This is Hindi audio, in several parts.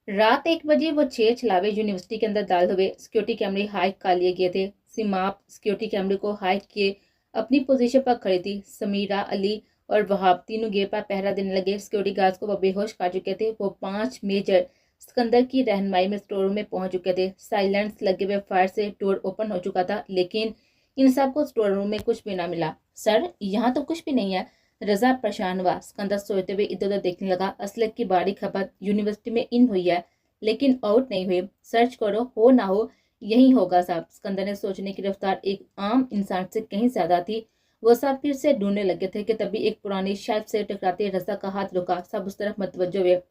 रात 1 बजे वो छेर छलावे यूनिवर्सिटी के अंदर दाखिल हुए। सिक्योरिटी कैमरे हाइक कर लिए गए थे। सिमाप सिक्योरिटी कैमरे को हाइक किए अपनी पोजीशन पर खड़ी थी। समीरा, अली और वहाब तीनों गेट पर पहरा देने लगे। सिक्योरिटी गार्ड्स को वो बेहोश कर चुके थे। वो 5 मेजर सिकंदर की रहनुमाई में स्टोर रूम में पहुंच चुके थे। साइलेंस लगे हुए फायर से डोर ओपन हो चुका था, लेकिन इन सबको स्टोर रूम में कुछ भी ना मिला। सर, यहाँ तो कुछ भी नहीं है। रजा परेशान हुआ। सिकंदर सोते हुए इधर उधर देखने लगा। असलत की बड़ी खबर यूनिवर्सिटी में इन हुई है, लेकिन आउट नहीं हुए। सर्च करो, हो ना हो यही होगा साहब। सिकंदर ने सोचने की रफ्तार एक आम इंसान से कहीं ज्यादा थी। वो सब फिर से ढूंढने लगे थे कि तभी एक पुरानी शेल्फ से टकराते रजा का हाथ रुका। सब उस तरफ मतवज्जो हुए।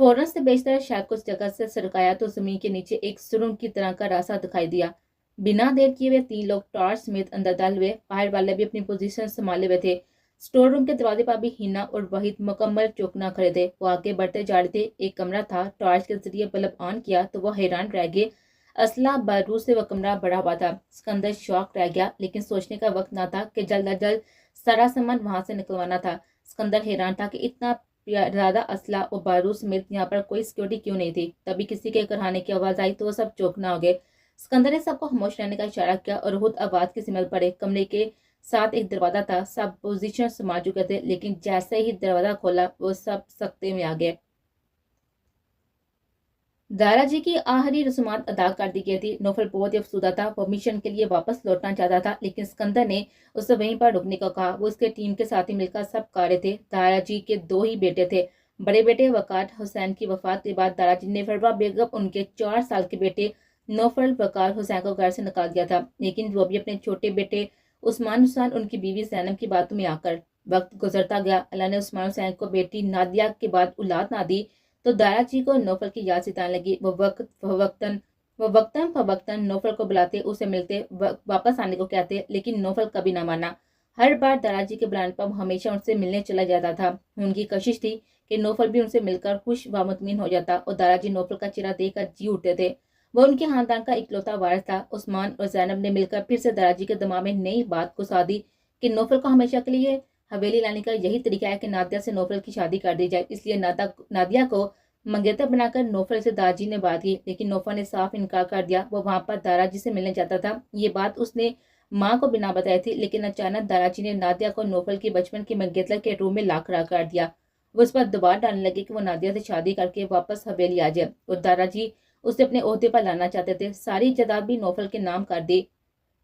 फौरन से बेशतर शेल्फ कुछ जगह से सरकाया तो जमीन के नीचे एक सुरंग की तरह का रास्ता दिखाई दिया। बिना देर किए हुए 3 लोग टॉर्च समेत अंदर दाखिल हुए। बाहर वाले भी अपनी पोजीशन संभाले हुए थे। स्टोर रूम के दरवाजे पर भी हिना और वहीद मुकम्मल चौकना खड़े थे। वो आगे बढ़ते जा रहे थे। एक कमरा था। टॉर्च के जरिए बल्ब ऑन किया तो वह हैरान रह गए। असला बारूद से वह कमरा बड़ा हुआ था। सिकंदर शौक रह गया, लेकिन सोचने का वक्त ना था कि जल्द अज जल्द सारा सामान वहां से निकलवाना था। सिकंदर हैरान था कि इतना ज्यादा असला और बारूद समेत यहाँ पर कोई सिक्योरिटी क्यों नहीं थी। तभी किसी के कराने की आवाज आई तो वो सब चौकना हो गए। सिकंदर ने सबको खामोश रहने का इशारा किया और खुद आवाज की सिमत पड़े। कमरे के साथ एक दरवाजा था। सब पोजीशन संभाल चुके थे, लेकिन जैसे ही दरवाजा खोला वो सब सख्ते में आ गए। दाराजी की आखिरी रस्मात अदा कर दी गई थी। नौफल बहुत ही अफसुदा था। वो मिशन के लिए वापस लौटना चाहता था, लेकिन सिकंदर ने उसे वहीं पर रुकने को कहा। वो उसके टीम के साथ ही मिलकर सब कार्य थे। दाराजी के 2 ही बेटे थे। बड़े बेटे वकार हुसैन की वफात के बाद दाराजी ने फरवा बेगम उनके 4 साल के बेटे नौफल वकार हुसैन को घर से निकाल दिया था, लेकिन वो भी अपने छोटे बेटे उस्मान हुसैन उनकी बीवी जैनब की बातों में आकर। वक्त गुजरता गया। अल्लाह ने उस्मान हुसैन को बेटी नादिया के बाद औलाद ना दी तो दाराजी को नौफल की याद सताने लगी। वो वक्तन नौफल को बुलाते, उसे मिलते, वापस आने को कहते, लेकिन नौफल कभी ना माना। हर बार दाराजी के बुलाने पर वो हमेशा उनसे मिलने चला जाता था। उनकी कोशिश थी कि नौफल भी उनसे मिलकर खुश व मुतमिन हो जाता और दाराजी नौफल का चेहरा देखकर जी उठते थे। वो उनके खानदान का इकलौता वारिस था। उस्मान और जैनब ने मिलकर फिर से दाराजी के दिमाग में नई बात को साधी कि नौफल को हमेशा के लिए हवेली लाने का यही तरीका है कि नादिया से नौफल की शादी कर दी जाए। इसलिए नादिया को मंगेतर बनाकर नौफल से दाराजी ने बात की, लेकिन नौफल ने साफ इनकार कर दिया। वो वहां पर दाराजी से मिलने चाहता था। ये बात उसने माँ को बिना बताई थी, लेकिन अचानक दाराजी ने नादिया को नौफल की बचपन की मंगेतर के रूम में ला खड़ा कर दिया। वो उस पर दबाव डालने लगे कि वो नादिया से शादी करके वापस हवेली आ जाए और दाराजी उसे अपने ओहदे पर लाना चाहते थे। सारी जायदाद भी नौफल के नाम कर दी।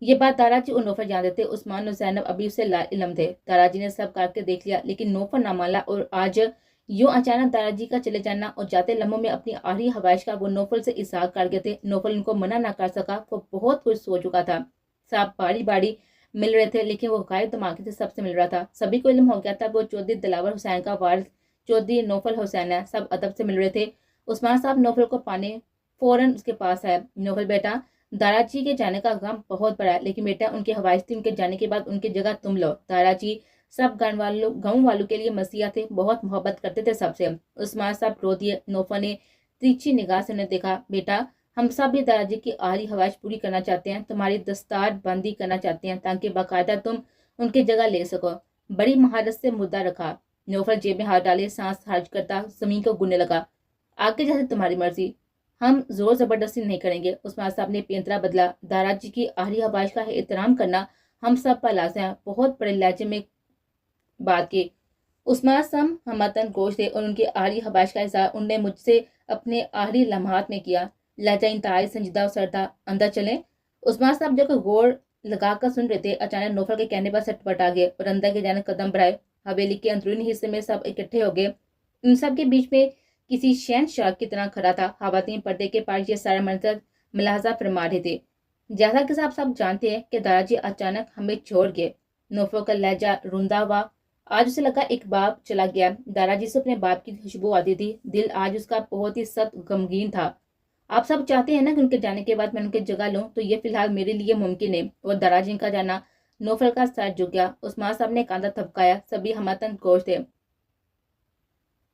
ये बात दाराजी और नौफल जानते थे। उस्मान और जैनब अभी उससे इल्म थे। दाराजी ने सब करके देख लिया, लेकिन नौफल ना माना और आज यूं अचानक दाराजी का चले जाना और जाते लम्हों में अपनी आखिरी ख्वाहिश का वो नौफल से इज़हार कर गए थे। नौफल उनको मना ना कर सका। वो बहुत कुछ सो चुका था। सब बारी बारी मिल रहे थे, लेकिन वो गायब दिमागी से सबसे मिल रहा था। सभी को इल्म हो गया था वो चौधरी दिलावर हुसैन का वारिस चौधरी नौफल हुसैन है। सब अदब से मिल रहे थे। उस्मान साहब नौफल को पाने फौरन उसके पास है। नौफल बेटा, दाराजी के जाने का गम बहुत बड़ा है, लेकिन बेटा उनकी ख्वाहिश थी उनके जाने के बाद उनकी जगह तुम लो। दाराजी सब गांव वालों के लिए मसीहा थे। बहुत मोहब्बत करते थे सबसे। उस्मान साहब रो दिए। नौफल ने तीखी निगाह से उन्हें देखा। बेटा, हम सब भी दादाजी की आखिरी ख्वाहिश पूरी करना चाहते हैं। तुम्हारी दस्तार बंदी करना चाहते हैं ताकि बाकायदा तुम उनकी जगह ले सको। बड़ी महारत से मुद्दा रखा। नौफल जेब में हाथ डाले सांस हर्ज करता जमीन को गुनने लगा। आगे जैसे तुम्हारी मर्जी, हम जोर जबरदस्ती नहीं करेंगे। उस्मान साहब ने पेंतरा बदला। दादाजी की आखिरी ख्वाहिश का एहतराम करना हम सब पर लाज़िम है। बहुत बड़े लहजे में बात की। उस्मान सम हमतन गोश थे और उनकी आखिरी ख्वाहिश का इज़हार उनने मुझसे अपने आखिरी लम्हात में किया। लहजा इंतहाई संजीदा और सरदा। अंदर चलें। उस्मान साहब जब गौर लगाकर सुन रहे थे, अचानक नौफल के कहने पर सटपट आ गए और अंदर के जाने कदम बढ़ाए। हवेली के अंदरूनी हिस्से में सब इकट्ठे हो गए। इन सब के बीच में किसी शहनशाह की तरह खड़ा था। खवातीन पर्दे के पास ये सारा मंजर मुलाहजा फरमा रहे थे। जैसा कि आप सब जानते हैं कि दादाजी अचानक हमें छोड़ गए। नौफल का लहजा रुंदा हुआ। आज उसे लगा एक बाप चला गया। दादाजी से अपने बाप की खुशबू आती थी। दिल आज उसका बहुत ही सख्त गमगीन था। आप सब चाहते हैं ना कि उनके जाने के बाद मैं उनकी जगह लूं, तो ये फिलहाल मेरे लिए मुमकिन है। और दादाजी का जाना, नौफल का सर झुक गया। उस्मान साहब ने कांधा थपकाया। सभी हमतन गोश थे।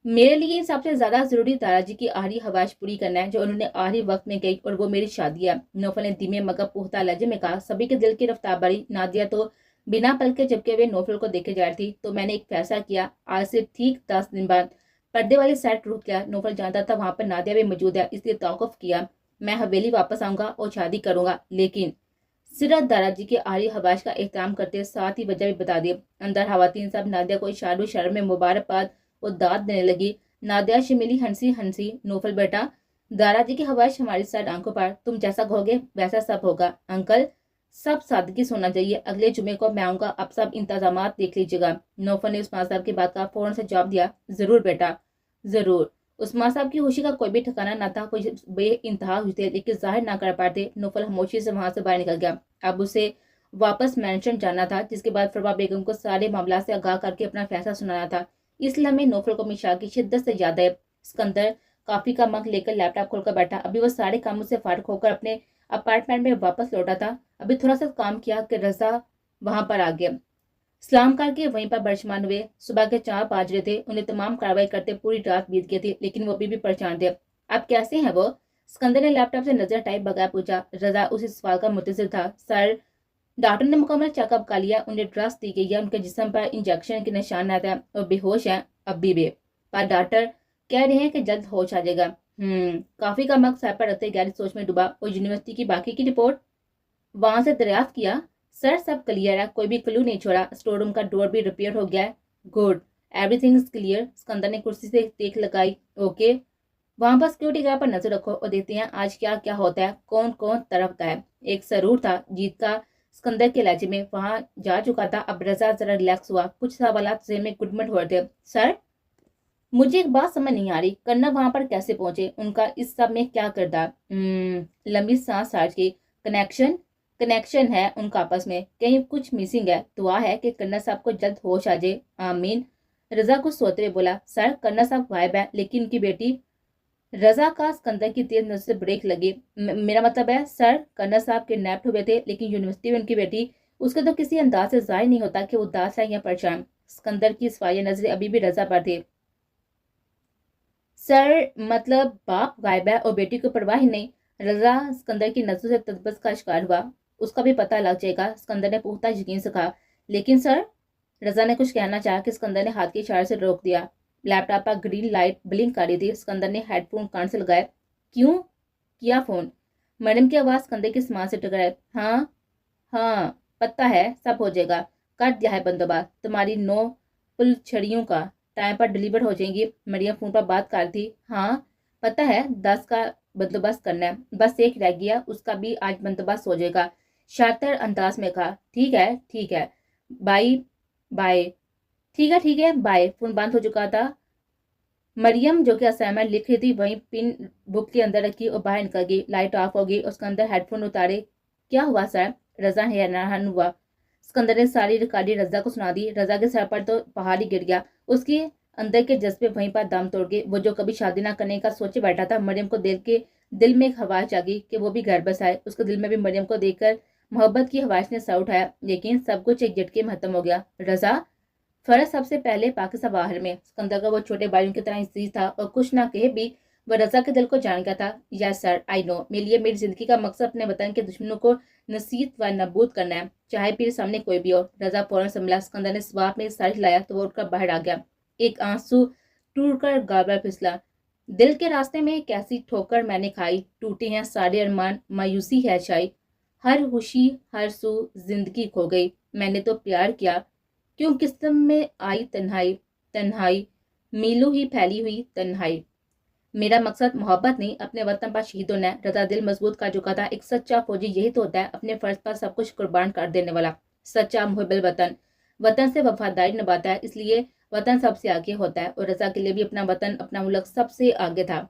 मेरे लिए सबसे ज्यादा जरूरी दादाजी की आखिरी ख्वाहिश पूरी करना है जो उन्होंने आखिरी वक्त में गई, और वो मेरी शादी है। नौफल ने धीमे मगर पुख्ता लहजे में कहा। सभी के दिल की रफ्तार बढ़ी। नादिया तो बिना पलके झपके हुए नौफल को देखे जा रही थी। तो मैंने एक फैसला किया। आज से ठीक 10 दिन बाद पर्दे वाले सेट रुक गया। नौफल जानता था वहां पर नादिया भी मौजूद है, इसलिए तौक़ुफ़ किया। मैं हवेली वापस आऊंगा और शादी करूंगा, लेकिन सिर्फ दादाजी के आरी हवाश का एहतराम करते, साथ ही वजह भी बता दी। अंदर हवातीन सब नादिया को इशारों इशारों में मुबारकबाद और दाद देने लगी। नादिया से मिली हंसी हंसी, नौफल बेटा, दादाजी की हवाश हमारी साइड आंखों पर, तुम जैसा कहोगे वैसा सब होगा। अंकल, सब सादगी से होना चाहिए। अगले जुमे को मैं आऊंगा, आप सब इंतजामात देख लीजिएगा। नौफल ने उस्मान साहब की बात का फौरन से जवाब दिया, जरूर बेटा, जरूर। उस्मान साहब की खुशी का कोई भी ठिकाना न था। कुछ बे इंतहा हुई थे, लेकिन जाहिर ना कर पाते। नौफल खामोशी से वहां से बाहर निकल गया। अब उसे वापस मैंशन जाना था, जिसके बाद फरवा बेगम को सारे मामला से आगाह करके अपना फैसला सुनाना था। इस लम्हे नौफल को मिशा की शिद्दत से याद है। सिकंदर कॉफी का मग लेकर लैपटॉप खोलकर बैठा। अभी वो सारे कामों से फारिग होकर अपने अपार्टमेंट में वापस लौटा था। अभी थोड़ा सा काम किया कि रजा वहां पर आ गया। सलाम करके वहीं पर बर्शमान हुए। सुबह के 4 बज रहे थे। उन्हें तमाम कार्रवाई करते पूरी रात बीत गई थी, लेकिन वो अभी भी परेशान थे। अब कैसे हैं वो? सिकंदर ने लैपटॉप से नजर हटाए बगैर पूछा। रजा उसी सवाल का मुंतजिर था। सर, डॉक्टर ने मुकम्मल चेकअप कर लिया, उन्हें ड्रग्स दी गई है, उनके जिस्म पर इंजेक्शन के निशान आते हैं और बेहोश हैं अभी भी। पर डॉक्टर कह रहे हैं कि जल्द होश आ जाएगा। काफी का मग सर पर रखते गहरी सोच में डूबा और यूनिवर्सिटी की बाकी की रिपोर्ट वहां से दरियाफ्त किया। सर, सब क्लियर है, कोई भी क्लू नहीं छोड़ा। स्टोर रूम का डोर भी रिपेयर हो गया है। Good, everything is clear. Sikandar ने कुर्सी से देख लगाई। ओके, वहां पर सिक्योरिटी गार्ड पर नजर रखो और देखते हैं आज क्या क्या होता है, कौन कौन तरफता है। एक सरूर था जीत का सिकंदर के लहजे में, वहां जा चुका था। अब रजा जरा रिलैक्स हुआ। कुछ सवालात से में गुडमट हो रहे थे। सर, मुझे एक बात समझ नहीं आ रही, कन्ना वहां पर कैसे पहुंचे? उनका इस सब में क्या किरदार? लंबी सांस साज के, कनेक्शन कनेक्शन है उनका आपस में, कहीं कुछ मिसिंग है। दुआ है कि कन्ना साहब को जल्द होश आ जाए, आमीन। रजा कुछ सोते हुए बोला। सर, कन्ना साहब गायब है, लेकिन उनकी बेटी। रजा का सिकंदर की तेज नजर से ब्रेक लगी। मेरा मतलब है सर, कन्ना साहब किडनैप हुए थे, लेकिन यूनिवर्सिटी में उनकी बेटी। उसके तो किसी अंदाज से जाहिर नहीं होता कि वो उदास है या परेशान। सिकंदर की सफाई नजरें अभी भी रजा पर थी। सर, मतलब बाप गायब है और बेटी को परवाह ही नहीं। रजा सिकंदर की नजरों से तदबस का शिकार हुआ। उसका भी पता लग जाएगा, सिकंदर ने पुख्ता यकीन से कहा। लेकिन सर, रजा ने कुछ कहना चाहा कि सिकंदर ने हाथ के इशारे से रोक दिया। लैपटॉप पर ग्रीन लाइट ब्लिंक कर रही थी। सिकंदर ने हेडफोन कान से लगाए। क्यों किया फोन? मैडम की आवाज सिकंदर के समान से टकराई। हाँ हाँ, पता है, सब हो जाएगा। कर दिया है बंदोबस्त। तुम्हारी 9 पुलछड़ियों का टाइम पर डिलीवर हो जाएंगी। मरियम फोन पर बात कर थी। हाँ पता है, 10 का बंदोबस्त करना है, बस एक रह गया, उसका भी आज बंदोबस्त हो जाएगा। शातिर अंदाज में कहा। ठीक है ठीक है, बाय बाय। ठीक है बाय। फोन बंद हो चुका था। मरियम जो कि असाइनमेंट लिख रही थी वहीं पिन बुक के अंदर रखी और बाहर निकल गई। लाइट ऑफ हो गई। उसके अंदर हेडफोन उतारे। क्या हुआ सर? रजा हैरान हुआ। सिकंदर ने सारी रिकॉर्डिंग रजा को सुना दी। रजा के सर पर तो पहाड़ ही गिर गया। उसके अंदर के जज्बे वहीं पर दम तोड़ गए। वो जो कभी शादी ना करने का सोचे बैठा था, मरियम को दिल में एक हवा जागी कि वो भी घर बस आए। उसके दिल में भी मरियम को देखकर मोहब्बत की हवाश ने सर उठाया, लेकिन सब कुछ एक झटके में खत्म हो गया। रजा, फर्ज सबसे पहले पाकिस्तान बाहर में। सिकंदर का वो छोटे भाइयों की तरह अजीज था और कुछ ना कहे भी वह रजा के दिल को जान गया था। Yes sir, I know. मेरे लिए मेरी जिंदगी का मकसद अपने वतन के दुश्मनों को नसीत व नबूद करना है, चाहे फिर सामने कोई भी हो। रजा फौरन संभला। सिकंदर ने स्वाब में साड़ी लाया तो वो उठकर बाहर आ गया। एक आंसू टूट कर गाल फिसला। दिल के रास्ते में कैसी ठोकर मैंने खाई, टूटे हैं सारे अरमान, मायूसी है छाई, हर खुशी हर सू जिंदगी खो गई। मैंने तो प्यार किया, क्यों किस्म में आई तन्हाई, तन्हाई मीलों ही फैली हुई तन्हाई। मेरा मकसद मोहब्बत नहीं, अपने वतन पर शहीद होना है। रजा दिल मजबूत कर चुका था। एक सच्चा फौजी यही तो होता है, अपने फर्ज पर सब कुछ कुर्बान कर देने वाला। सच्चा मुहिब्बुल वतन वतन से वफादारी निभाता है, इसलिए वतन सबसे आगे होता है। और रजा के लिए भी अपना वतन, अपना मुल्क सबसे आगे था।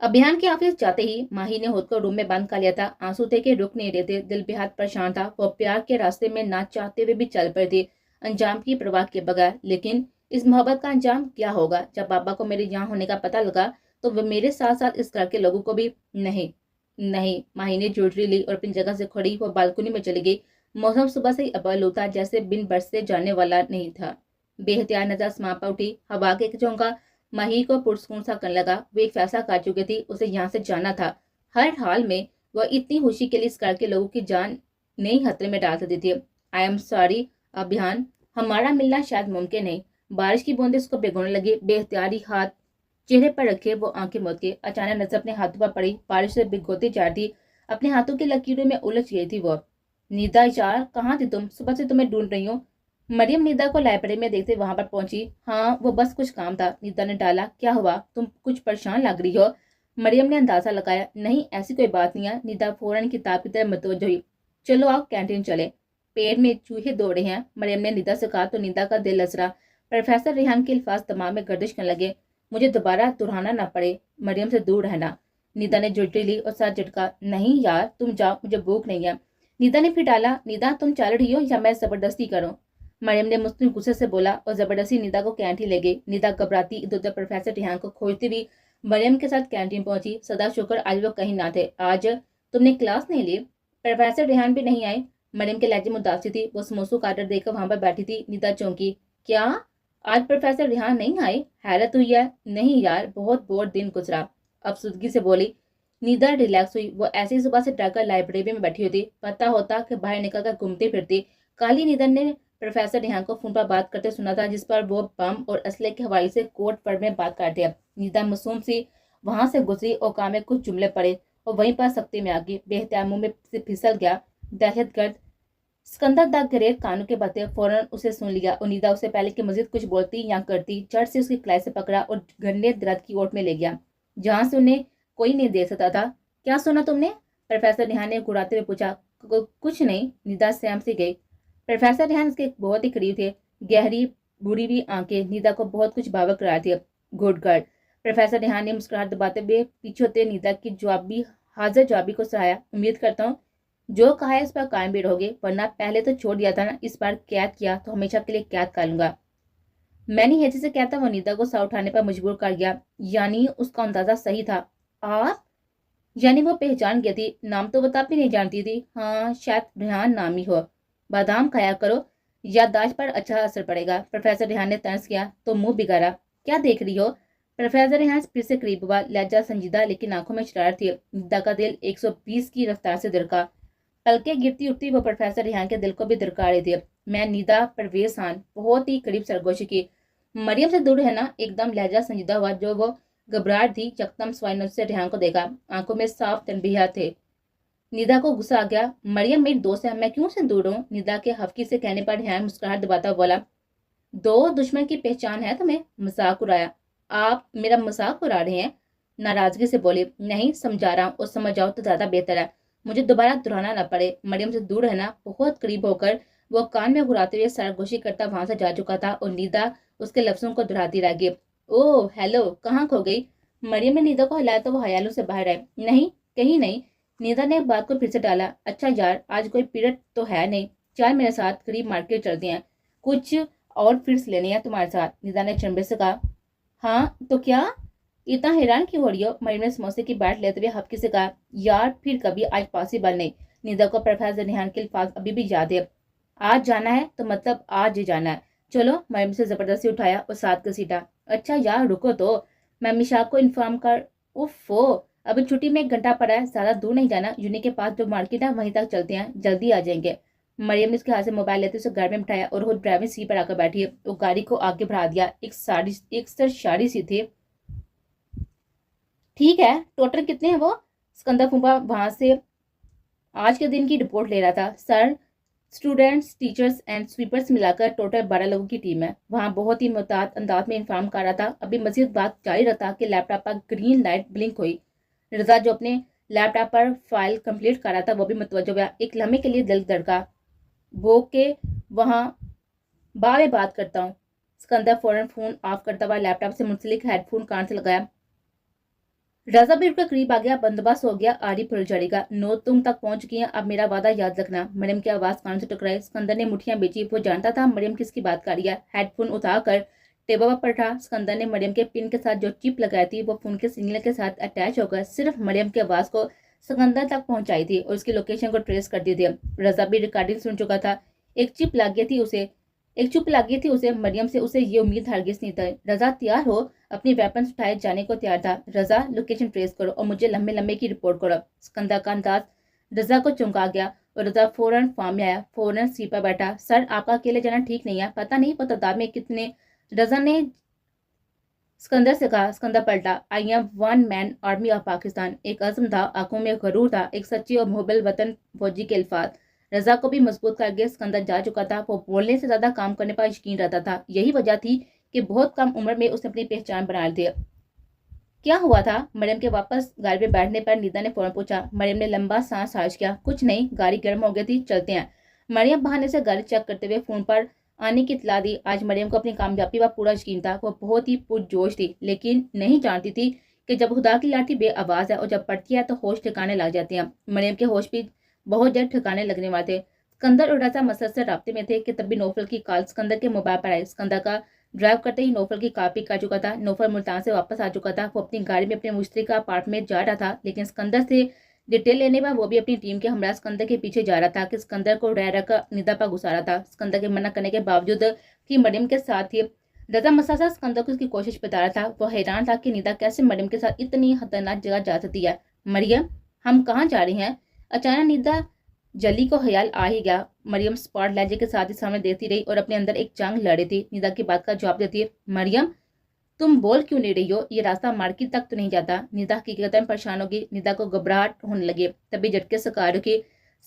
अभियान के ऑफिस जाते ही माही ने खुद को रूम में बंद कर लिया था। आंसू थे कि रुक नहीं रहे थे। दिल बेहद परेशान था। वो प्यार के रास्ते में ना चाहते हुए भी चल पड़े थे, अंजाम की परवाह के बगैर। लेकिन इस मोहब्बत का अंजाम क्या होगा? जब पापा को मेरे यहाँ होने का पता लगा तो वो मेरे साथ साथ इस घर के लोगों को भी। नहीं नहीं, माही ने ज्वेलरी ली और अपनी जगह से खड़ी वो बालकनी में चली गई। मौसम सुबह से ही अबल था, जैसे बिन बरसे जाने वाला नहीं था। बेहतियात नजर आसमां पर उठी। हवा के झोंका माही को पुरस्कून सा करने लगा। वो एक फैसला कर चुकी थी, उसे यहाँ से जाना था। हर हाल में वह इतनी खुशी के लिए इस घर के लोगों की जान नहीं खतरे में डाल सकती थी। आई एम सॉरी अभियान, हमारा मिलना शायद मुमकिन नहीं, बारिश की बूंदें उसको भिगोने लगी। बेख्तियारी हाथ चेहरे पर रखे वो आंखें मूंद के अचानक नजर अपने हाथों पर पड़ी। बारिश से भिगोती जा रही, अपने हाथों की लकीरों में उलझ गई थी वो। निदा यार, कहाँ थी तुम? सुबह से तुम्हें ढूंढ रही हूँ। मरियम निदा को लाइब्रेरी में देखते वहां पर पहुंची। हाँ, वो बस कुछ काम था। निदा ने डाला। क्या हुआ? तुम कुछ परेशान लग रही हो। मरियम ने अंदाजा लगाया। नहीं, ऐसी कोई बात नहीं है। निदा फौरन किताब की तरफ मतवज्जो हुई। चलो आओ कैंटीन चले, पेट में चूहे दौड़े हैं, मरियम ने निदा से कहा तो निदा का दिल लसरा। प्रोफेसर रेहान के अल्फाज दिमाग में गर्दिश करने लगे। मुझे दोबारा दोहराना ना पड़े, मरियम से दूर रहना। निदा ने जुल्टी ली और साथ झटका। नहीं यार, तुम जाओ, मुझे भूख नहीं है। निदा ने फिर डाला। निदा, तुम चल रही हो या मैं जबरदस्ती करूं? मरियम ने मुस्लिम गुस्से से बोला और जबरदस्ती निदा को कैंटीन ले गई। निदा घबराती इधर उधर प्रोफेसर रेहान को खोजती हुई मरियम के साथ कैंटीन पहुंची। सदा शुक्र आज वो कहीं ना थे। आज तुमने क्लास नहीं ली? प्रोफेसर रेहान भी नहीं आए। मरियम के लहजे में उदासी थी। वो समोसों का आर्डर देकर वहां पर बैठी थी। निदा चौंकी। क्या आज प्रोफेसर रेहान नहीं आए? हैरत हुई है। नहीं यार, बहुत बोर दिन गुजरा, अफसुदगी से बोली। निदा रिलैक्स हुई। वो ऐसे ही सुबह से डरकर लाइब्रेरी में बैठी होती। पता होता कि बाहर निकलकर घूमती फिरती। काली निदन ने प्रोफेसर रेहान को फोन पर बात करते सुना था, जिस पर वो बम और असले के हवाले से कोर्ट पर में बात करते हैं। निदा मासूम सी वहां से गुजरी और कान में कुछ जुमले पड़े और वहीं पर सख्ती में आ गई। बेहतर मुंह में से फिसल गया। दहशतगर्द सिकंदर दा ग्रेट कानों के बातें फौरन उसे सुन लिया और निदा उससे पहले कि मजीद कुछ बोलती या करती झट से उसकी कलाई से पकड़ा और घने दर्द की ओट में ले गया, जहां से उन्हें कोई नहीं देख सकता था। क्या सुना तुमने? प्रोफेसर रेहान ने घुराते हुए पूछा। कुछ नहीं, निदा सहम सी गई। प्रोफेसर रेहान उसके बहुत ही करीब थे। गहरी बुरी हुई आंखें निदा को बहुत कुछ भावुक करा थी। Good girl. प्रोफेसर रेहान ने मुस्कुराहट दबाते हुए पीछे होते निदा की जवाबी हाजिर जवाबी को सराहा। उम्मीद करता हूँ जो कहा है इस पर कायम भी रहोगे, वरना पहले तो छोड़ दिया था ना, इस बार कैद किया तो हमेशा के लिए कैद कर लूंगा। मैंने हेजी से कहता वो निदा को सा उठाने पर मजबूर कर गया। यानी उसका अंदाजा सही था। आप? यानी वो पहचान गई थी। नाम तो बता भी नहीं जानती थी। हाँ, शायद रेहान नाम ही हो। बादाम खाया करो, याददाश्त पर अच्छा असर पड़ेगा। प्रोफेसर रेहान ने तर्ज किया तो मुंह बिगाड़ा। क्या देख रही हो? प्रोफेसर रेहान फिर से करीब हुआ। लहजा संजीदा लेकिन आंखों में शरारत थी। निदा का दिल 120 की रफ्तार से धड़का। पलकें गिरती उठती वो प्रोफेसर रेहान के दिल को भी दरका रही थी। मैं निदा परवेज खान, बहुत ही करीब सरगोशी की। मरियम से दूर रहना। एकदम लहजा संजीदा हुआ। जो वो घबराहट थी यकदम स्वाइन से रेहान को देखा। आंखों में साफ तनबीहात थे। निदा को गुस्सा आ गया। मरियम मेरी दोस्त है, मैं क्यों से दूर हूँ? निदा के हफ्की से कहने पर रेहान मुस्कुराहट दबाता बोला। दो दुश्मन की पहचान है तुम्हें? मजाक उड़ाया। आप मेरा मजाक उड़ा रहे हैं? नाराजगी से बोले। नहीं, समझा रहा हूँ और समझ जाओ तो ज्यादा बेहतर है। मुझे दोबारा दोहराना न पड़े। मरियम से दूर रहना। बहुत करीब होकर वो कान में घुराते हुए सरगोशी करता वहां से जा चुका था और निदा उसके लफ्जों को दोहराती रह गई। ओह हेलो, कहाँ खो गई? मरियम ने निदा को हिलाया तो वो हयालों से बाहर आए। नहीं, कहीं नहीं। निदा ने बात को फिर से डाला। अच्छा यार, आज कोई पीरियड तो है नहीं, चल मेरे साथ करीब मार्केट चलते हैं, कुछ और फिर लेने हैं तुम्हारे साथ। निदा ने चंबे से कहा। हाँ तो क्या? इतना हैरान क्यों हो रही हो? मरियम ने समोसे की बाट लेते हुए हफ्की से कहा। यार फिर कभी, आज पॉसिबल नहीं। निदा को प्रोफेसर रेहान के अल्फाज अभी भी याद है। आज जाना है तो मतलब आज ही जाना है। चलो। मरियम से जबरदस्ती उठाया और साथ घसीटा। अच्छा यार रुको तो, मैं मिशाक को इन्फॉर्म कर। उफ़ो, अभी छुट्टी में 1 घंटा पड़ा है, ज्यादा दूर नहीं जाना। यूनि के पास जो मार्केट है वहीं तक चलते हैं, जल्दी आ जाएंगे। मरियम ने उसके हाथ से मोबाइल लेते उसे घर में बिठाया और खुद ड्राइविंग सीट पर आकर बैठी। वो गाड़ी को आगे बढ़ा दिया। एक सरशारी सी थी। ठीक है, टोटल कितने हैं वो? सिकंदर फूफा वहां से आज के दिन की रिपोर्ट ले रहा था। Sir, students, teachers and sweepers मिलाकर टोटल 12 लोगों की टीम है। वहां बहुत ही मुहतात अंदाज में इन्फॉर्म कर रहा था। अभी मजीद बात जारी रखा कि लैपटॉप पर ग्रीन लाइट ब्लिंक हुई। रजा जो अपने लैपटॉप पर फाइल कंप्लीट कर रहा था वो भी मुतवज्जो हुआ। एक लम्हे के लिए दिल धड़का। वो के वहां बाद में बात करता हूँ। सिकंदर फौरन फोन ऑफ करता हुआ लैपटॉप से मुंसलिक हेडफोन कान से लगाया। रजा भी उनके करीब आ गया। बंदोबस्त हो गया, आरी फुल चढ़ेगा। नो तुम तक पहुंच गई हैं, अब मेरा वादा याद रखना। मरियम की आवाज कान से टकराई। सिकंदर ने मुठियां बेची। वो जानता था मरियम किसकी बात कर रही है। हेडफोन उतारकर टेबल पर था। सिकंदर ने मरियम के पिन के साथ जो चिप लगाई थी वो फोन के सिग्नल के साथ अटैच होकर सिर्फ मरियम की आवाज को सिकंदर तक पहुंचाई थी और उसकी लोकेशन को ट्रेस कर दी थी। रजा भी रिकॉर्डिंग सुन चुका था। एक चिप लगी थी उसे एक चुप लगी थी उसे। मरियम से उसे ये उम्मीद हरगिज नहीं थी। रजा तैयार हो? अपनी वेपन उठाए जाने को तैयार था। रजा, लोकेशन ट्रेस करो और मुझे लंबे लंबे की रिपोर्ट करो। सिकंदर का अंदाज रजा को चौंका गया और रजा फौरन फार्म में आया। फौरन सीट पर बैठा। सर, आपका अकेले जाना ठीक नहीं है। पता नहीं वो तादाद में कितने रजा ने सिकंदर से कहा, सिकंदर पलटा, I am one man army of Pakistan. एक अज़्म था, आंखों में गरूर था, एक सच्ची और मुहब्बल वतन फौजी के अल्फाज। रजा को भी मजबूत करके सिकंदर जा चुका था। वो बोलने से ज्यादा काम करने पर यकीन रहता था। यही वजह थी कि बहुत कम उम्र में उसने अपनी पहचान बना ली थी। क्या हुआ था? मरियम के वापस गाड़ी में बैठने पर निदा ने फौरन पूछा। मरियम ने लंबा सांस खारिज किया। कुछ नहीं, गाड़ी गर्म हो गई थी, चलते हैं। मरियम बहाने से गाड़ी चेक करते हुए फोन पर आने की इतला दी। आज मरियम को अपनी कामयाबी पर पूरा यकीन था। वो बहुत ही पुरजोश थी, लेकिन नहीं जानती थी कि जब खुदा की लाठी बे आवाज है और जब पड़ती है तो होश ठिकाने लग जाते हैं। मरियम के होश भी बहुत जल्द ठिकाने लगने वाले थे। सिकंदर और रजा मसलसल राब्ते में थे कि तभी नौफल की कॉल सिकंदर के मोबाइल पर आई। सिकंदर का ड्राइव करते ही नौफल की कार पिक कर चुका था। नौफल मुल्तान से वापस आ चुका था। वो अपनी गाड़ी में अपने मुश्तरी का अपार्टमेंट जा रहा था, लेकिन सिकंदर से डिटेल लेने पर वो भी अपनी टीम के हमरा सिकंदर के पीछे जा रहा था कि सिकंदर को रह रखकर निदा पर गुस्सा रहा था। सिकंदर के मना करने के बावजूद कि मरियम के साथ थी, रजा मसासा सिकंदर को उसकी कोशिश बता रहा था। वो हैरान था कि निदा कैसे मरियम के साथ इतनी खतरनाक जगह जा सकती है। मरियम, हम कहाँ जा रही हैं? अचानक निदा जली को ख्याल आ ही गया। मरियम स्पॉट लहजे के साथ ही सामने देखती रही और अपने अंदर एक जंग लड़ रही थी। निदा की बात का जवाब देती है, मरियम तुम बोल क्यों नहीं रही हो? ये रास्ता मार्केट तक तो नहीं जाता। निदा हकीकतन परेशान होगी। निदा को घबराहट होने लगी। तभी झटके से कार रुकी।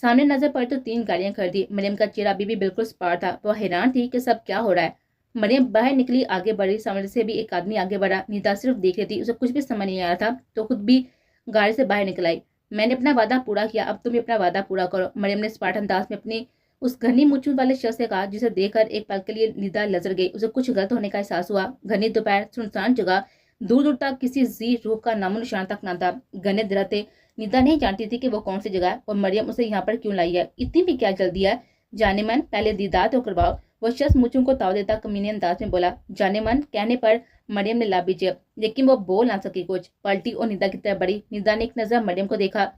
सामने नजर पड़ी तो 3 गाड़ियां खड़ी थी। मरियम का चेहरा अभी भी बिल्कुल स्पॉट था। वह हैरान थी कि सब क्या हो रहा है। मरियम बाहर निकली, आगे बढ़ी। सामने से भी एक आदमी आगे बढ़ा। निदा सिर्फ देख रही थी, उसे कुछ भी समझ नहीं आ रहा था, तो खुद भी गाड़ी से बाहर निकल आई। मैंने अपना वादा पूरा किया, अब तुम भी अपना वादा पूरा करो। मरियम ने स्पार्टन अंदाज में अपनी उस घनी मूंछों वाले शख्स से कहा, जिसे देखकर एक पल के लिए निदा लजर गई। उसे कुछ गलत होने का एहसास हुआ। घनी दोपहर, सुनसान जगह, दूर दूर तक किसी जी रूह का नामो निशान तक न था। घने दरख्त। निदा नहीं जानती थी कि वो कौन सी जगह है और मरियम उसे यहाँ पर क्यों लाई है। इतनी भी क्या जल्दी है? जाने मन, पहले दीदार तो करवाओ। वो शख्स मूंछों को ताव देता कमीने अंदाज में बोला। जाने मन कहने पर मरियम ने लाभी जिया, लेकिन वो बोल ना सकी कुछ। पलटी और निदा की तरफ बढ़ी। निदा ने एक नजर मरियम को देखा।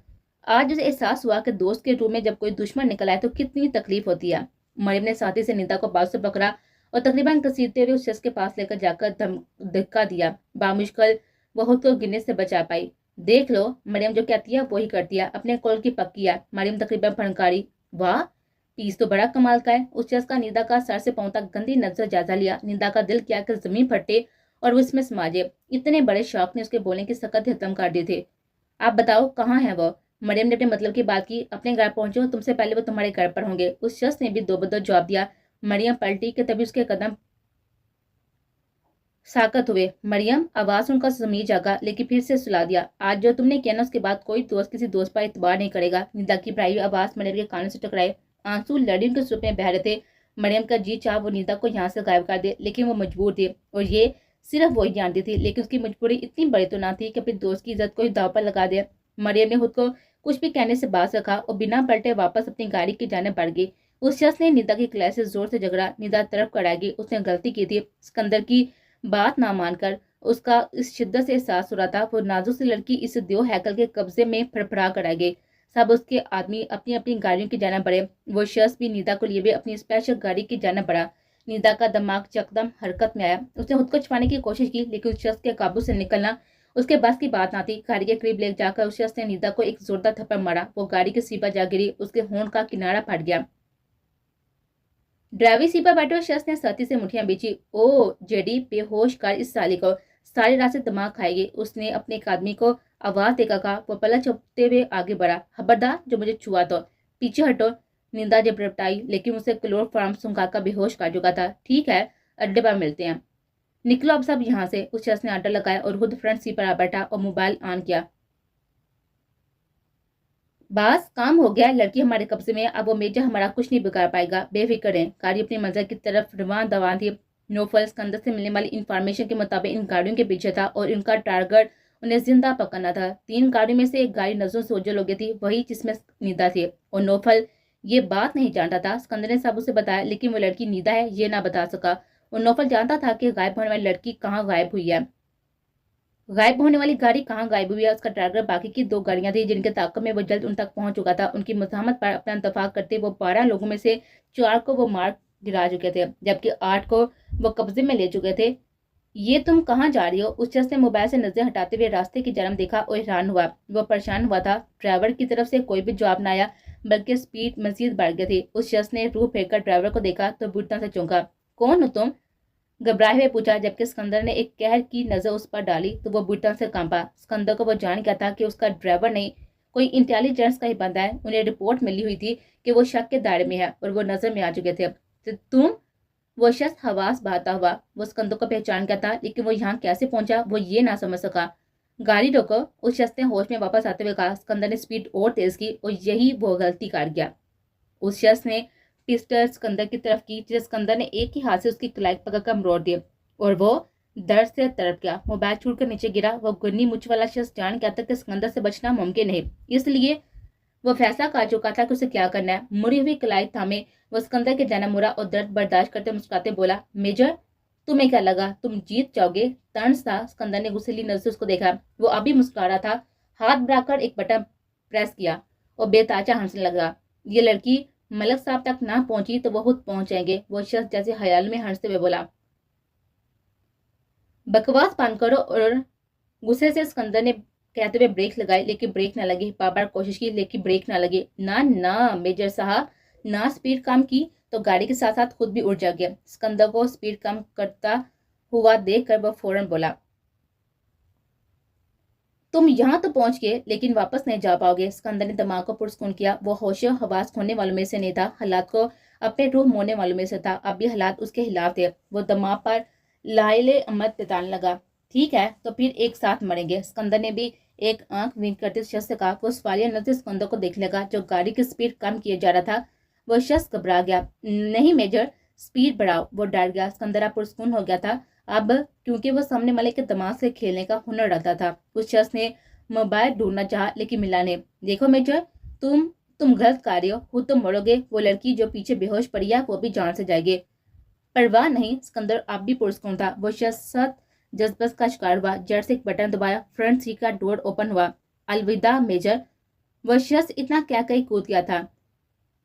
आज उसे एहसास हुआ कि दोस्त के रूप में जब कोई दुश्मन निकल आए तो कितनी तकलीफ होती है। मरियम ने साथी से निदा को बाजू से पकड़ा और तकरीबन घसीटते हुए उस शख्स के पास लेकर जाकर धक्का दिया। बामुश्किल वो खुद को गिरने से बचा पाई। देख लो, मरियम जो कहती है वही करती है, अपने कॉल की पक्की है। मरियम तकरीबन फनकारी। वाह, पीस तो बड़ा कमाल का है। उस शख्स का निदा का सर से पांव तक गंदी नजर जायजा लिया। निदा का दिल किया कि जमीन फटे और वो इसमें समा जाए। इतने बड़े शौक ने उसके बोलने की सकत खत्म कर दी थे। आप बताओ कहाँ है वो? मरियम ने अपने मतलब की बात की। अपने घर पहुंचो, तुमसे पहले वो तुम्हारे घर पर होंगे। उस शख्स ने भी दो बदो जवाब दिया। मरियम पलटी कि तभी उसके कदम साकत हुए। मरियम आवाज सुनकर जमीर जागा, लेकिन फिर से सुला दिया। आज जो तुमने किया ना, उसके बाद कोई दोस्त किसी दोस्त पर इतबार नहीं करेगा। निदा की प्राइवेट आवाज मरियम के कानों से टकराए। आंसू लड़ियों के सूप में बह रहे थे। मरियम का जी चाह वो निदा को यहाँ से गायब कर दे, लेकिन वो मजबूर थी और ये सिर्फ वही जानती थी। लेकिन उसकी मजबूरी इतनी बड़ी तो ना थी कि अपनी दोस्त की इज्जत को दाव पर लगा दे। मरियम ने खुद को कुछ भी कहने से बाज रखा और बिना पलटे वापस अपनी गाड़ी की जाने बढ़ गई। उस शख्स ने निदा की क्लास से जोर से झगड़ा। निदा तरफ कराएगी, उसने गलती की थी। सिकंदर की बात ना मानकर उसका इस शिद्दत से एहसास हो रहा था। वो नाजुक सी लड़की इस दो हैकल के कब्जे में फड़फड़ा कर आ गई। सब उसके आदमी अपनी अपनी गाड़ियों की जाना बढ़े। वो शख्स भी निदा को लिए भी अपनी स्पेशल गाड़ी की जाना बढ़ा। निदा का दिमाग यकदम हरकत में आया। उसने खुद को छुपाने की कोशिश की, लेकिन उस शख्स के काबू से निकलना उसके बस की बात ना थी। गाड़ी के करीब ले जाकर उस शख्स ने निदा को एक जोरदार थप्पड़ मारा। वो गाड़ी के सीट पर जा गिरी। उसके होंठ का किनारा फट गया। ड्राइवरी सीट पर बैठे उस शख्स ने साथी से मुठियां बीची। ओ जेडी, बेहोश कर इस साली को, सारी रात से दिमाग खाएगी। उसने अपने एक आदमी को आवाज देकर कहा। वो पलक झपकते हुए आगे बढ़ा। खबरदार जो मुझे छुआ तो पीछे हटो। निंदा जब रपटाई, लेकिन उसे क्लोरोफॉर्म सुंघाकर बेहोश कर चुका था। ठीक है, अड्डे पर मिलते हैं। निकलो अब सब यहाँ से। उस शख्स ने आटा लगाया और खुद फ्रंट सीट पर आ बैठा और मोबाइल ऑन किया। बस काम हो गया, लड़की हमारे कब्जे में। अब वो मेजर हमारा कुछ नहीं बिगाड़ पाएगा, बेफिक्र रहें। गाड़ी अपनी मंजिल की तरफ रवान दवान थी। नौफल सिकंदर से मिलने वाली इंफॉर्मेशन के मुताबिक इन गाड़ियों के पीछे था और इनका टारगेट उन्हें जिंदा पकड़ना था। 3 गाड़ियों में से एक गाड़ी नजरों से ओझल हो गई थी, वही जिसमें निदा थी। और नौफल ये बात नहीं जानता था। सिकंदर ने सब उसे बताया, लेकिन वो लड़की निदा है ये ना बता सका। और नौफल जानता था कि गायब होने वाली लड़की कहाँ गायब हुई है। गायब होने वाली गाड़ी कहाँ गायब हुई है, उसका टारगेट बाकी की 2 गाड़ियां थी, जिनके ताक़ब में वो जल्द उन तक पहुंच चुका था। उनकी मुज़ाहमत पर अपना इंतफाक करते वो 12 लोगों में से 4 को वो मार गिरा चुके थे, जबकि 8 को वो कब्जे में ले चुके थे। ये तुम कहाँ जा रही हो? उस शख्स ने मोबाइल से नजर हटाते हुए रास्ते की जानब देखा और हैरान हुआ। वो परेशान हुआ था। ड्राइवर की तरफ से कोई भी जवाब न आया, बल्कि स्पीड मजीद बढ़ गई थी। उस शख्स ने रूह फेंक कर ड्राइवर को देखा तो बुढ़ता से चौंका। कौन हो तुम? घबराए हुए पूछा, जबकि सिकंदर ने एक कहर की नजर उस पर डाली तो वो बुरी से कांपा। सिकंदर को वो जान गया था कि उसका ड्राइवर नहीं, कोई इंटेलिजेंस का ही बंदा है। उन्हें रिपोर्ट मिली हुई थी कि वो शक के दायरे में है और वो नजर में आ चुके थे। तो तुम, वो शख्स हवास बहाता हुआ वो सिकंदर को पहचान गया था, लेकिन वो यहाँ कैसे पहुंचा वो ये ना समझ सका। गाड़ी रोको, उस शख्स ने होश में वापस आते हुए कहा। सिकंदर ने स्पीड और तेज की और यही वो गलती कर गया। उस शख्स ने पिस्टल सिकंदर की तरफ की, जिसे सिकंदर ने एक ही हाथ से उसकी कलाई पकड़कर मरोड़ दिया और वो दर्द से तड़प गया। मोबाइल छूटकर नीचे गिरा। वो गुन्नी मुछ वाला शख्स जान गया था कि सिकंदर से बचना मुमकिन नहीं, इसलिए वो फैसला कर चुका था कि उसे क्या करना है। मुड़ी हुई कलाई थामे वो सिकंदर के जाना मुड़ा और दर्द बर्दाश्त करते मुस्कुराते बोला, मेजर तुम्हें क्या लगा तुम जीत जाओगे? तर्स था। सिकंदर ने गुस्सेली नजर से उसको देखा। वो अभी मुस्कुरा रहा था। हाथ बढ़ाकर एक बटन प्रेस किया और बेताचा हंसने लगा। ये लड़की मलक साहब तक ना पहुंची तो वो खुद पहुंच जाएंगे, वो शख्स जैसे ख्याल में हंसते हुए बोला। बकवास बंद करो। और गुस्से से सिकंदर ने कहते हुए ब्रेक लगाई, लेकिन ब्रेक ना लगी। बार बार कोशिश की लेकिन ब्रेक ना लगी। ना ना मेजर साहब, ना स्पीड कम की तो गाड़ी के साथ साथ खुद भी उड़ जाएगा। सिकंदर को स्पीड कम करता हुआ देखकर वह फौरन बोला, तुम यहाँ तो पहुंच गए लेकिन वापस नहीं जा पाओगे। सिकंदर ने दिमाग को पुरस्कून किया। वो होश हवास खोने वालों में से नहीं था, हालात को अपने रूह मोड़ने वालों में से था। अब भी हालात उसके खिलाफ थे। वो दिमाग पर लाइले अहमद जताने लगा, ठीक है तो फिर एक साथ मरेंगे। सिकंदर ने भी एक आंख विंक करते शख्स से कहा। वो सवालिया नजर सिकंदर को देखने लगा जो गाड़ी की स्पीड कम किए जा रहा था। वो शख्स घबरा गया। नहीं मेजर, स्पीड बढ़ाओ। वो डर गया। सिकंदर पुरस्कून हो गया था अब, क्योंकि वो सामने वाले के दिमाग से खेलने का हुनर रखता था। उस शख्स ने मोबाइल ढूंढना चाहा लेकिन मिला नहीं। देखो मेजर, तुम गलत कर रहे हो, खुद तुम मरोगे। वो लड़की जो पीछे बेहोश पड़ी है वो भी जान से जाएगी। परवाह नहीं। सिकंदर अब भी पुरस्कून था। वो शख्स जज्बस का शिकार हुआ। जड़ से एक बटन दबाया, फ्रंट सीट का डोर ओपन हुआ। अलविदा मेजर। वह शख्स इतना क्या कहीं कूद गया था।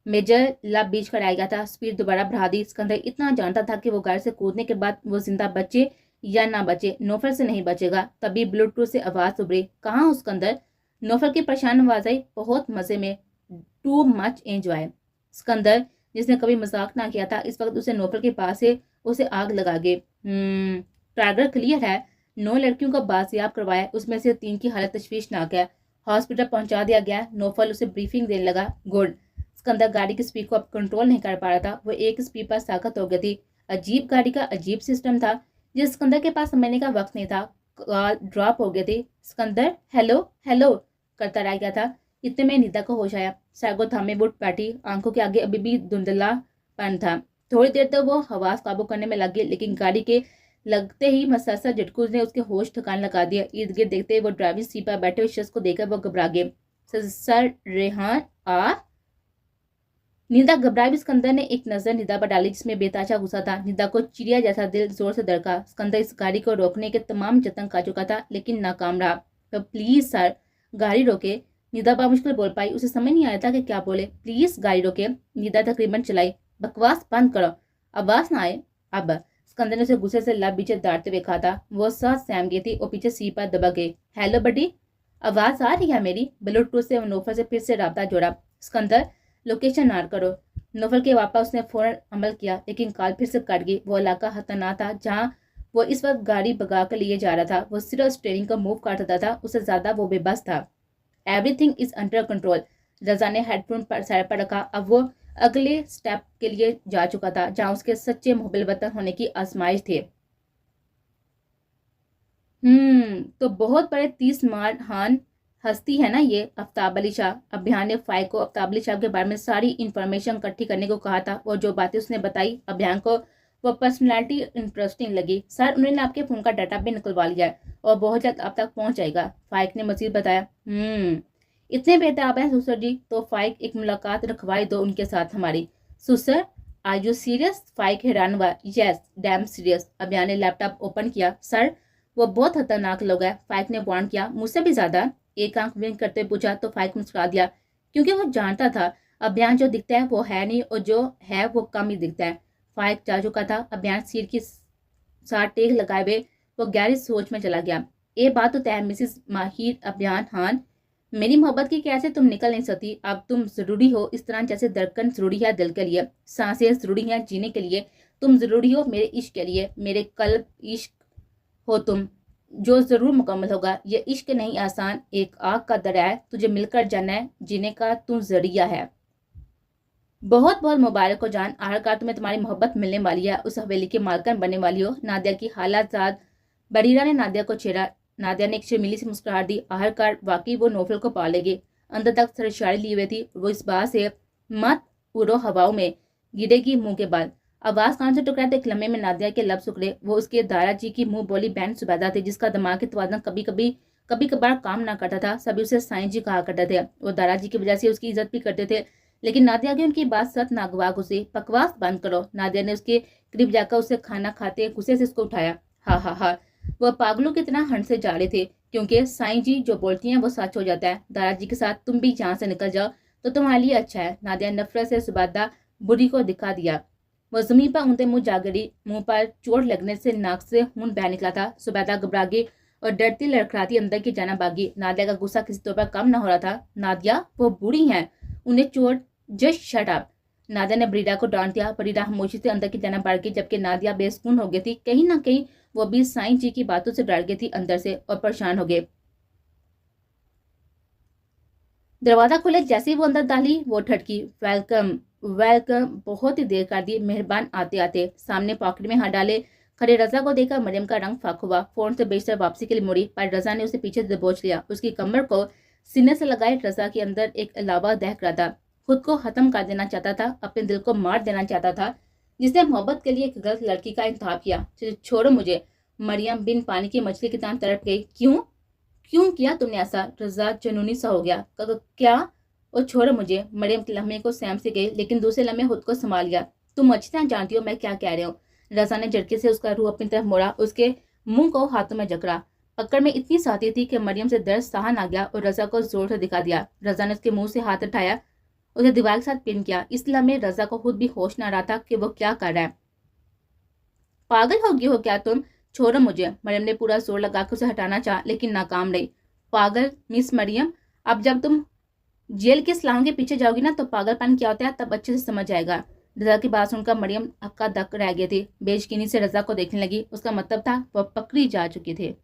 मेजर लब बीच कर आ गया था। स्पीड दोबारा बढ़ा दी। सिकंदर इतना जानता था कि वो गाड़ी से कूदने के बाद वो जिंदा बचे या ना बचे, नौफल से नहीं बचेगा। तभी ब्लूटूथ से आवाज उभरी, कहाँ हो सिकंदर? नौफल की परेशान आवाज आई, बहुत मजे में, टू मच एंजॉय। सिकंदर जिसने कभी मजाक ना किया था, इस वक्त उसे नौफल के पास से उसे आग लगा गई। टारगेट क्लियर है। 9 लड़कियों को बाजियाब करवाया, उसमें से 3 की हालत तशवीशनाक है। हॉस्पिटल पहुंचा दिया गया। नौफल उसे ब्रीफिंग देने लगा। गुड। सिकंदर गाड़ी की स्पीड को अब कंट्रोल नहीं कर पा रहा था। वो एक स्पीड पर ताकत हो गई थी। अजीब गाड़ी का अजीब सिस्टम था जिस सिकंदर के पास समझने का वक्त नहीं था। कॉल ड्रॉप हो गए थे। सिकंदर हेलो हेलो करता रह गया था। इतने में निदा को होश आया। सैगो थामे बुट बैठी, आंखों के आगे अभी भी धुंधलापन था। थोड़ी देर तक वो हवास काबू करने में लगी, लेकिन गाड़ी के लगते ही मसासा झटकू ने उसके होश ठिकाने लगा दिया। इर्द गिर्द देखते ही वो ड्राइविंग सीट पर बैठे हुए शख्स को देखकर वो घबरा गए। सर रेहान आ। निदा घबराए भी सिकंदर ने एक नजर निदा पर डाली जिसमें बेताजा गुस्सा था। निदा को चिड़िया जैसा दिल जोर से धड़का। सिकंदर इस गाड़ी को रोकने के तमाम जतन कर चुका था लेकिन नाकाम रहा। तो प्लीज सर, गाड़ी रोके। निदा बामुश्किल बोल पाई। उसे समझ नहीं आया था कि क्या बोले। प्लीज गाड़ी रोके। निदा तकरीबन चलाई। बकवास बंद करो, आवाज ना आए अब। सिकंदर ने उसे गुस्से से लब पीछे दाटते हुए कहा था। वो सांस सहम गई थी और पीछे सीट पर दबा गई। हेलो बडी, आवाज आ रही है मेरी? ब्लूटूथ से नौफल से फिर से राब्ता जोड़ा। सिकंदर लोकेशन नार करो। नौफल के वापस उसने फौरन अमल किया, लेकिन कॉल फिर से कट गई। वो इलाका खतरनाक था जहाँ वो इस वक्त गाड़ी भगा कर लिए जा रहा था। वो सिर्फ स्टीयरिंग को मूव करता था, उससे ज्यादा वो बेबस था। Everything is under control. Raza ने हेडफोन पर सर पर रखा। अब वो अगले स्टेप के लिए जा चुका था जहाँ उसके सच्चे मुहब्बल वतन होने की आजमाइश थी। तो बहुत बड़े 30 महान हस्ती है ना ये आफ्ताब अली शाह। अभियान ने फाइल को आफ्ताब अली शाह के बारे में सारी इंफॉर्मेशन इकट्ठी करने को कहा था और जो बातें उसने बताई अभियान को वो पर्सनैलिटी इंटरेस्टिंग लगी। सर, उन्होंने आपके फोन का डाटा भी निकलवा लिया है और बहुत जल्द आप तक पहुंच जाएगा, फाइक ने मजीद बताया। इतने बेताब हैं सुसर जी, तो फाइक एक मुलाकात रखवाई दो उनके साथ हमारी। सुसर, आर यू सीरियस? फाइक हैरान हुआ। Yes dam serious. अभियान ने लैपटॉप ओपन किया। सर, वो बहुत खतरनाक लोग है, फाइक ने वार्न किया। मुझसे भी ज्यादा? एक आंख विंक करते पूछा तो फाइक मुस्कुरा दिया, क्योंकि वो जानता था अभियान जो दिखता है वो है नहीं और जो है वो कम ही दिखता है। फाइक जा चुका था। अभियान सिर की साथ टेक लगाए हुए वो गहरी सोच में चला गया। ये बात तो तय मिसिस माहिर अभियान खान, मेरी मोहब्बत की कैसे तुम निकल नहीं सकती? अब तुम जरूरी हो इस तरह जैसे धड़कन जरूरी है दिल के लिए, सांसें जरूरी हैं जीने के लिए, तुम जरूरी हो मेरे इश्क के लिए, मेरे कल्ब इश्क हो तुम, जो जरूर मुकम्मल होगा। ये इश्क नहीं आसान, एक आग का दरिया है, तुझे मिलकर जाना है, जीने का तू जरिया है। बहुत बहुत मुबारक हो जान, आखिरकार तुम्हें तुम्हारी मोहब्बत मिलने वाली है, उस हवेली की मालकन बनने वाली हो। नादिया की हालाजाद बरीरा ने नादिया को छेड़ा। नादिया ने एक शर्मीली सी मुस्कुराहट दी। आखिरकार वाकई वो नौफल को पा लेगी। अंदर तक सरशारी ली हुई थी वो इस बात से, मत उड़ो हवाओं में, गिरेगी मुंह के बाल। आवाज कान से टकराते एक लम्हे में नादिया के लब सुकड़े। वो उसके दाराजी की मुंह बोली बहन सुबैदा थी, जिसका दिमाग के तवाज़ुन कभी कभार काम ना करता था। सभी उसे साईं जी कहा करते थे। वो दाराजी की वजह से उसकी इज्जत भी करते थे, लेकिन नादिया की उनकी बात सत नागवार घुसी। बकवास बंद करो। नादिया ने उसके करीब जाकर उसे खाना खाते गुस्से से उसको उठाया। हा, वह पागलों की तरह हंस से जा रहे थे, क्योंकि साईं जी जो बोलती हैं वो सच हो जाता है। दादाजी के साथ तुम भी यहाँ से निकल जाओ तो तुम्हारे लिए अच्छा है। नादिया नफरत से सुबादा बुरी को दिखा दिया। वह जमीन पर ऊंधे मुंह जा गिरी। मुंह पर चोट लगने से नाक से खून बह निकला था। सुबैदा घबरा गई और डरती लड़खड़ाती अंदर की जाना भागी। नादिया का गुस्सा किसी तौर पर कम न हो रहा था। नादिया वो बूढ़ी हैं, उन्हें चोट, जस्ट शट अप। नादिया ने बरीरा को डांट दिया। बरीरा खामोशी से अंदर की जाना बढ़ गई, जबकि नादिया बेसुकून हो गई थी। कहीं ना कहीं वो भी साईं जी की बातों से डर गई थी अंदर से और परेशान हो गए। दरवाजा खुले जैसे ही वो अंदर डाली वो ठटकी। वेलकम वेलकम, बहुत ही देर कर दी, मेहरबान आते आते। सामने पॉकेट में हाथ डाले खड़े रजा को देखकर मरियम का रंग फाक हुआ। फोन से बेशतर वापसी के लिए मुड़ी, पर रजा ने उसे पीछे से दबोच लिया। उसकी कमर को सीने से लगाए रजा के अंदर एक अलावा दहक रहा था। खुद को खत्म कर देना चाहता था, अपने दिल को मार देना चाहता था, जिसने मोहब्बत के लिए एक गलत लड़की का इंतखाब किया। छोड़ो मुझे। मरियम बिन पानी की मछली की तरह तड़प गई। क्यों क्यों किया तुमने ऐसा? रजा जुनूनी सा हो गया। क्या? और छोड़ो मुझे। मरियम के लम्हे को सैम से गई, लेकिन दूसरे लम्हे खुद को संभाल लिया। तुम अच्छी तरह जानती हो मैं क्या कह रही हूँ। रजा ने झटके से उसका रूह अपनी तरफ मोड़ा, उसके मुंह को हाथों में जकड़ा। पकड़ में इतनी साथी थी कि मरियम से दर्द सहा ना गया और रजा को जोर से दिखा दिया। रजा ने उसके मुंह से हाथ उठाया, उसे दीवार के साथ पिन किया। इस लम्हे रजा को खुद भी होश ना रहा था कि वो क्या कर रहा है। पागल हो गई हो क्या तुम? छोड़ो मुझे। मरियम ने पूरा जोर लगाकर उसे हटाना चाहा, लेकिन नाकाम रही। पागल मिस मरियम, अब जब तुम जेल के सलाखों के पीछे जाओगी ना तो पागलपन क्या होता है तब अच्छे से समझ आएगा। रजा की बात सुनकर मरियम हक्का दक रह गई थी। बेयकीनी से रजा को देखने लगी। उसका मतलब था वह पकड़ी जा चुकी थी।